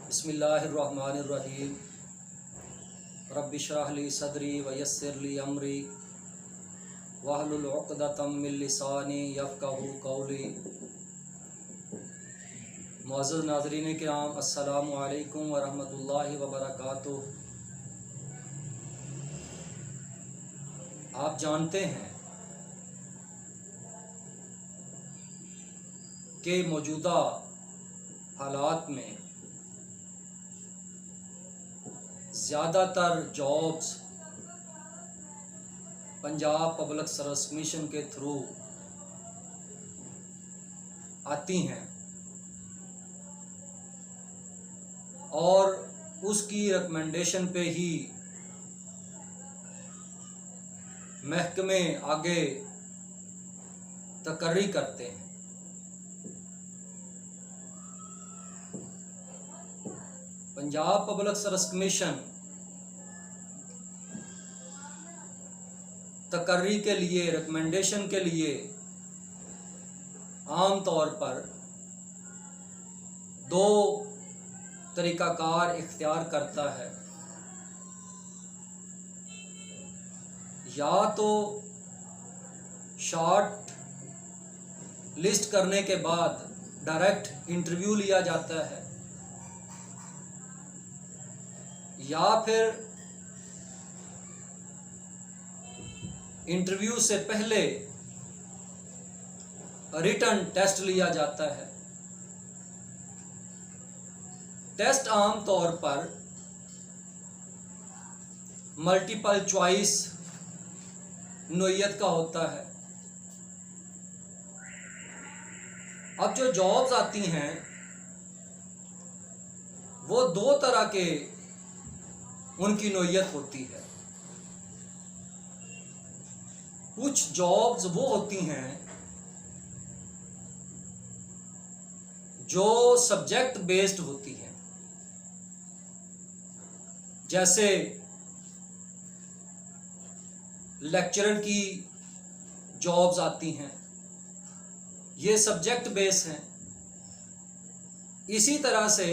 बिस्मिल्लाहिर्रहमानिर्रहीम। रब्बि इश्रह ली सदरी व यस्सिर ली अमरी वहलुल उक़दतम मिन लिसानी यफ़क़हू क़ौली। मुअज़्ज़ज़ नाज़रीन किराम, अस्सलामु अलैकुम व रहमतुल्लाहि व बरकातुहू। आप जानते हैं कि मौजूदा हालात में ज़्यादातर jobs Punjab public service commission के थ्रू आती हैं और उसकी रिकमेंडेशन पे ही महकमे आगे तकर्री करते हैं। पंजाब पब्लिक सर्विस कमीशन तकर्री के लिए, रिकमेंडेशन के लिए आम तौर पर दो तरीक़ाकार इख्तियार करता है। या तो शॉर्ट लिस्ट करने के बाद डायरेक्ट इंटरव्यू लिया जाता है, या फिर इंटरव्यू से पहले रिटन टेस्ट लिया जाता है। टेस्ट आम तौर पर मल्टीपल चॉइस नोयत का होता है। अब जो जॉब्स आती हैं वो दो तरह के उनकी नोयत होती है। कुछ जॉब्स वो होती हैं जो सब्जेक्ट बेस्ड होती हैं, जैसे लेक्चरर की जॉब्स आती हैं, ये सब्जेक्ट बेस हैं। इसी तरह से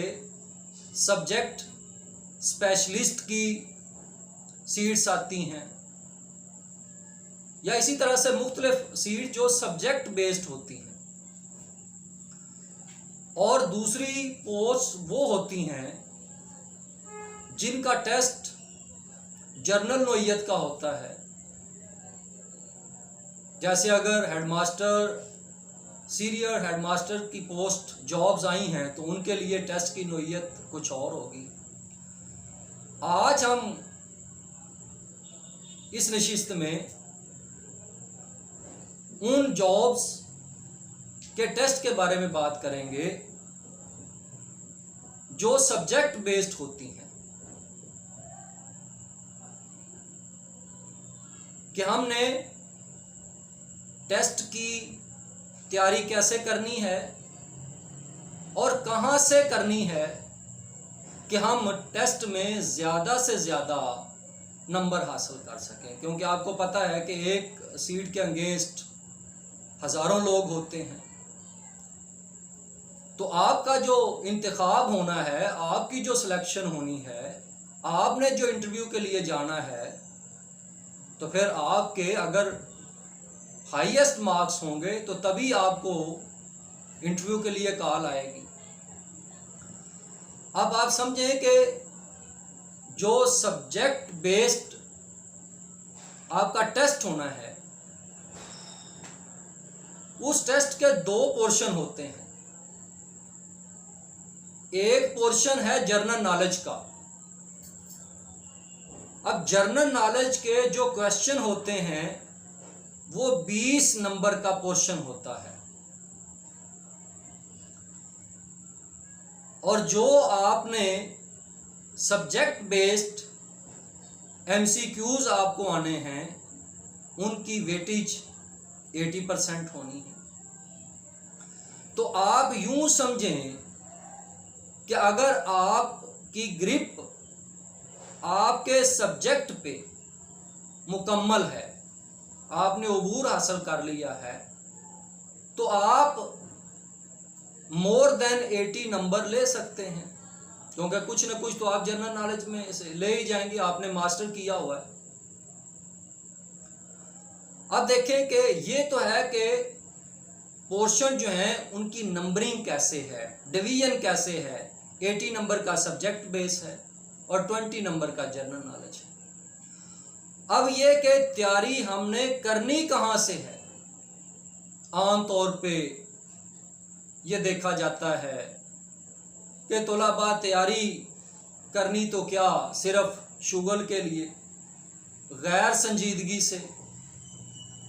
सब्जेक्ट स्पेशलिस्ट की सीट्स आती हैं, या इसी तरह से मुख्तलिफ सीट जो सब्जेक्ट बेस्ड होती हैं। और दूसरी पोस्ट वो होती हैं जिनका टेस्ट जर्नल नोयत का होता है। जैसे अगर हेडमास्टर, सीनियर हेडमास्टर की पोस्ट जॉब्स आई हैं तो उनके लिए टेस्ट की नोयत कुछ और होगी। आज हम इस नशिस्त में उन जॉब्स के टेस्ट के बारे में बात करेंगे जो सब्जेक्ट बेस्ड होती हैं, कि हमने टेस्ट की तैयारी कैसे करनी है और कहां से करनी है कि हम टेस्ट में ज़्यादा से ज़्यादा नंबर हासिल कर सकें। क्योंकि आपको पता है कि एक सीट के अगेंस्ट हज़ारों लोग होते हैं। तो आपका जो इंतखाब होना है, आपकी जो सिलेक्शन होनी है, आपने जो इंटरव्यू के लिए जाना है, तो फिर आपके अगर हाईएस्ट मार्क्स होंगे तो तभी आपको इंटरव्यू के लिए कॉल आएगी। अब आप समझें कि जो सब्जेक्ट बेस्ड आपका टेस्ट होना है, उस टेस्ट के दो पोर्शन होते हैं। एक पोर्शन है जनरल नॉलेज का। अब जनरल नॉलेज के जो क्वेश्चन होते हैं वो 20 नंबर का पोर्शन होता है, और जो आपने सब्जेक्ट बेस्ड MCQs आपको आने हैं उनकी वेटेज 80% होनी है। तो आप यूं समझें कि अगर आपकी ग्रिप आपके सब्जेक्ट पे मुकम्मल है, आपने अबूर हासिल कर लिया है, तो आप मोर देन 80 नंबर ले सकते हैं। क्योंकि कुछ ना कुछ तो आप जनरल नॉलेज में से ले ही जाएंगे, आपने मास्टर किया हुआ है। अब देखें कि ये तो है कि पोर्शन जो है उनकी नंबरिंग कैसे है, डिवीजन कैसे है। 80 नंबर का सब्जेक्ट बेस है और 20 नंबर का जनरल नॉलेज है। अब ये कि तैयारी हमने करनी कहाँ से है। आमतौर पे ये देखा जाता है कि तलबा तैयारी करनी तो क्या सिर्फ शुगल के लिए, गैर संजीदगी से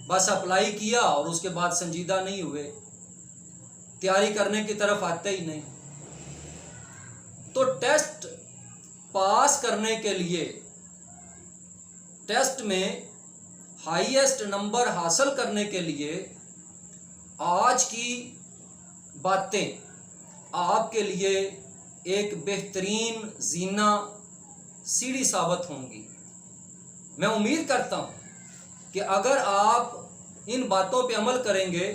बस अप्लाई किया और उसके बाद संजीदा नहीं हुए, तैयारी करने की तरफ आते ही नहीं। तो टेस्ट पास करने के लिए, टेस्ट में हाईएस्ट नंबर हासिल करने के लिए आज की बातें आपके लिए एक बेहतरीन जीना सीढ़ी साबित होंगी। मैं उम्मीद करता हूं कि अगर आप इन बातों पे अमल करेंगे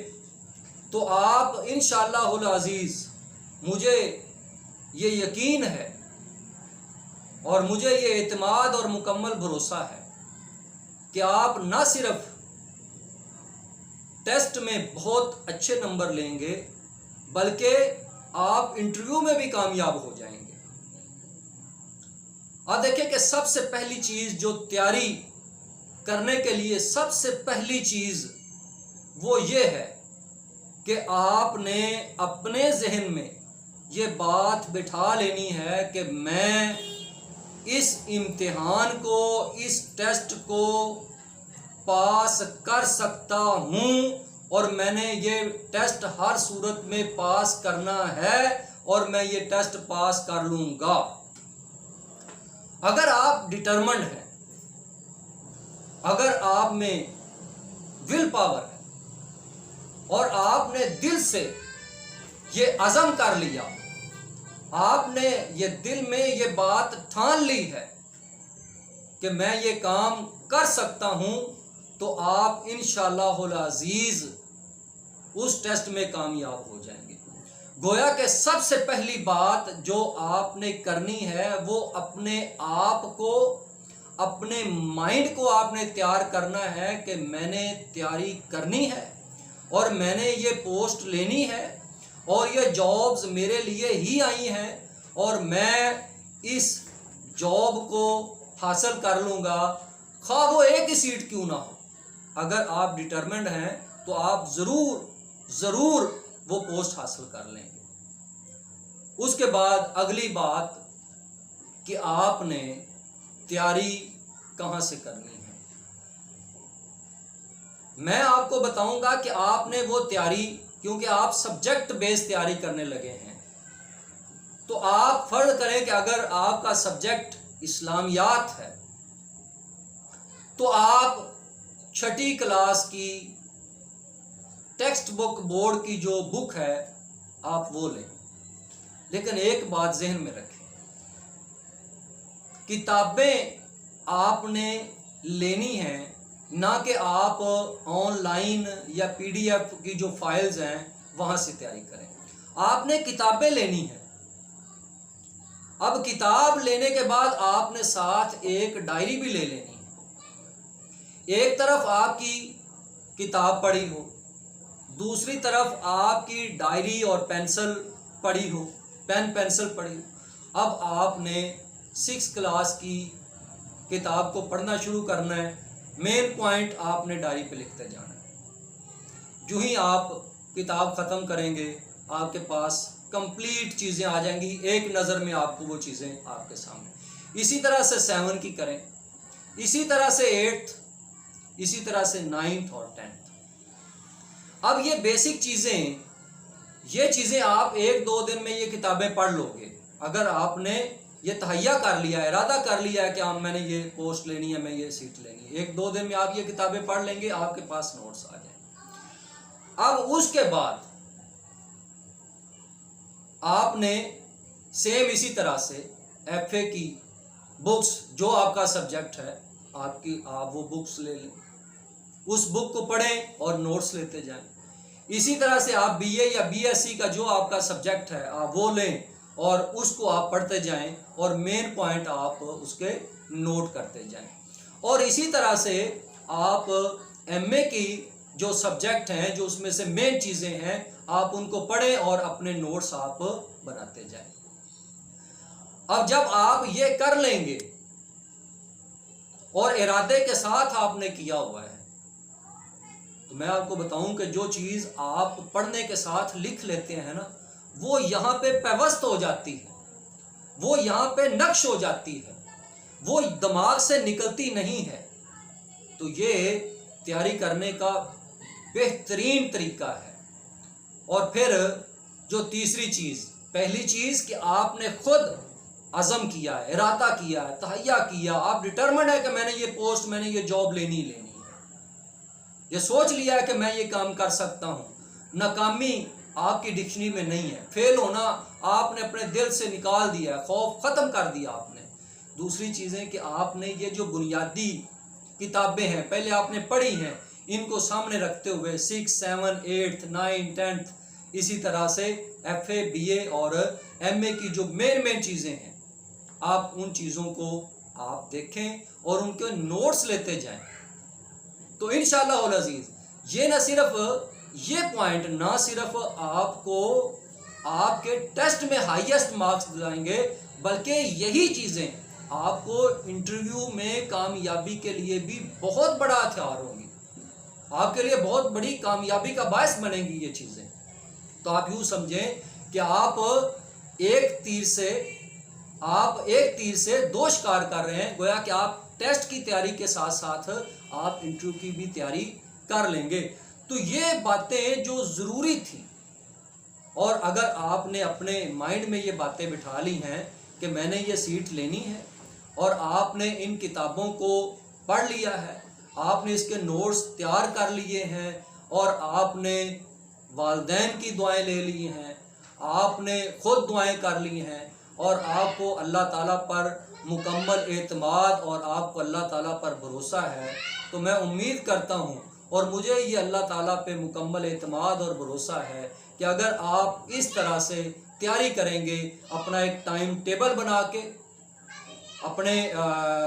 तो आप इंशाअल्लाहुल अज़ीज़, मुझे ये यकीन है और मुझे ये एतमाद और मुकम्मल भरोसा है कि आप न सिर्फ टेस्ट में बहुत अच्छे नंबर लेंगे बल्कि आप इंटरव्यू में भी कामयाब हो जाएंगे। अब देखिए कि सबसे पहली चीज़ जो तैयारी करने के लिए सबसे पहली चीज़ वो ये है कि आपने अपने जहन में ये बात बिठा लेनी है कि मैं इस इम्तिहान को, इस टेस्ट को पास कर सकता हूँ और मैंने ये टेस्ट हर सूरत में पास करना है और मैं ये टेस्ट पास कर लूँगा। अगर आप डिटरमिन्ड हैं, अगर आप में विल पावर है और आपने दिल से ये अज़म कर लिया, आपने ये दिल में ये बात ठान ली है कि मैं ये काम कर सकता हूं, तो आप इंशाअल्लाहुल अज़ीज़ उस टेस्ट में कामयाब हो जाएंगे। गोया कि सबसे पहली बात जो आपने करनी है वो अपने आप को, अपने माइंड को आपने तैयार करना है कि मैंने तैयारी करनी है और मैंने ये पोस्ट लेनी है और ये जॉब्स मेरे लिए ही आई हैं और मैं इस जॉब को हासिल कर लूँगा, खा वो एक ही सीट क्यों ना हो। अगर आप डिटरमिन्ड हैं तो आप ज़रूर वो पोस्ट हासिल कर लेंगे। उसके बाद अगली बात कि आपने तैयारी कहाँ से करनी है। मैं आपको बताऊंगा कि आपने वो तैयारी, क्योंकि आप सब्जेक्ट बेस्ड तैयारी करने लगे हैं, तो आप फर्ज करें कि अगर आपका सब्जेक्ट इस्लामियात है तो आप 6ठी क्लास की टेक्स्ट बुक बोर्ड की जो बुक है आप वो लें। लेकिन एक बात जहन में रखें, किताबें आपने लेनी हैं, ना कि आप ऑनलाइन या पीडीएफ की जो फाइल्स हैं वहाँ से तैयारी करें। आपने किताबें लेनी हैं। अब किताब लेने के बाद आपने साथ एक डायरी भी ले लेनी है। एक तरफ आपकी किताब पड़ी हो, दूसरी तरफ आपकी डायरी और पेंसिल पड़ी हो, पेन पेंसिल पड़ी हो। अब आपने 6 क्लास की किताब को पढ़ना शुरू करना है। मेन पॉइंट आपने डायरी पे लिखते जाना है। जो ही आप किताब ख़त्म करेंगे आपके पास कंप्लीट चीज़ें आ जाएंगी, एक नज़र में आपको वो चीज़ें आपके सामने। इसी तरह से 7 की करें, इसी तरह से 8th, इसी तरह से 9th और 10th। अब ये बेसिक चीज़ें, ये चीज़ें आप 1-2 दिन में ये किताबें पढ़ लोगे। अगर आपने ये तहैया कर लिया, इरादा कर लिया है कि आप मैंने ये पोस्ट लेनी है, मैं ये सीट लेनी है, 1-2 दिन में आप ये किताबें पढ़ लेंगे, आपके पास नोट्स आ जाए। अब उसके बाद आपने सेम इसी तरह से एफए की बुक्स, जो आपका सब्जेक्ट है आप वो बुक्स ले लें, उस बुक को पढ़ें और नोट्स लेते जाएं। इसी तरह से आप बीए या बीएससी का जो आपका सब्जेक्ट है आप वो लें और उसको आप पढ़ते जाएं और मेन पॉइंट आप उसके नोट करते जाएं। और इसी तरह से आप एमए की जो सब्जेक्ट हैं, जो उसमें से मेन चीज़ें हैं, आप उनको पढ़ें और अपने नोट्स आप बनाते जाएं। अब जब आप ये कर लेंगे और इरादे के साथ आपने किया हुआ है, तो मैं आपको बताऊं कि जो चीज़ आप पढ़ने के साथ लिख लेते हैं ना, वो यहाँ पे पेवस्त हो जाती है, वो यहाँ पे नक्श हो जाती है, वो दिमाग से निकलती नहीं है। तो ये तैयारी करने का बेहतरीन तरीका है। और फिर जो तीसरी चीज़, पहली चीज़ कि आपने खुद अज़म किया है, इरादा किया है, तहैया किया, आप डिटरमिन्ड है कि मैंने ये पोस्ट, मैंने ये जॉब लेनी ही लेनी है, ये सोच लिया है कि मैं ये काम कर सकता हूँ। नाकामी आपकी डिक्शनरी में नहीं है, फेल होना आपने अपने दिल से निकाल दिया है, खौफ ख़त्म कर दिया आपने। दूसरी चीज़ें कि आपने ये जो बुनियादी किताबें हैं पहले आपने पढ़ी हैं, इनको सामने रखते हुए 6, 7, 8, 9, 10 इसी तरह से FA, BA और MA की जो मेन चीज़ें हैं, आप उन चीज़ों को आप देखें और उनके नोट्स लेते जाएं। तो इंशाअल्लाह अज़ीज़ ये न सिर्फ ये पॉइंट ना सिर्फ आपको आपके टेस्ट में हाईएस्ट मार्क्स दिलाएंगे, बल्कि यही चीज़ें आपको इंटरव्यू में कामयाबी के लिए भी बहुत बड़ा हथियार होंगी, आपके लिए बहुत बड़ी कामयाबी का बायस बनेंगी ये चीज़ें। तो आप यूँ समझें कि आप एक तीर से दो शिकार कर रहे हैं, गोया कि आप टेस्ट की तैयारी के साथ साथ आप इंटरव्यू की भी तैयारी कर लेंगे। तो ये बातें जो ज़रूरी थी, और अगर आपने अपने माइंड में ये बातें बिठा ली हैं कि मैंने ये सीट लेनी है, और आपने इन किताबों को पढ़ लिया है, आपने इसके नोट्स तैयार कर लिए हैं, और आपने वालिदैन की दुआएं ले ली हैं, आपने खुद दुआएं कर ली हैं, और आपको अल्लाह ताला पर मुकम्मल एतमाद और आपको अल्लाह ताला पर भरोसा है, तो मैं उम्मीद करता हूँ और मुझे ये अल्लाह ताला पे मुकम्मल एतमाद और भरोसा है कि अगर आप इस तरह से तैयारी करेंगे, अपना एक टाइम टेबल बना के अपने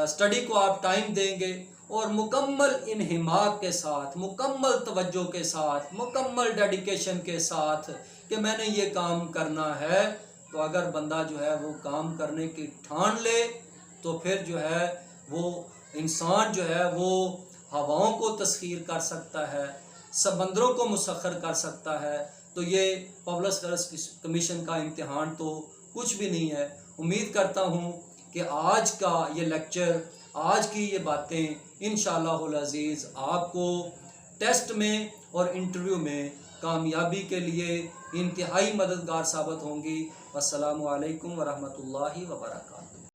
स्टडी को आप टाइम देंगे और मुकम्मल इन्हिमाक के साथ, मुकम्मल तवज्जो के साथ, मुकम्मल डेडिकेशन के साथ कि मैंने ये काम करना है, तो अगर बंदा जो है वो काम करने की ठान ले, तो फिर जो है वो इंसान जो है वो हवाओं को तस्खीर कर सकता है, समंदरों को मुसख्खर कर सकता है। तो ये पब्लिक सर्विस कमीशन का इम्तिहान तो कुछ भी नहीं है। उम्मीद करता हूँ कि आज का ये लेक्चर, आज की ये बातें इंशाअल्लाह अज़ीज़ आपको टेस्ट में और इंटरव्यू में कामयाबी के लिए इंतहाई मददगार साबित होंगी। अस्सलामु अलैकुम व रहमतुल्लाहि व बरकातहू।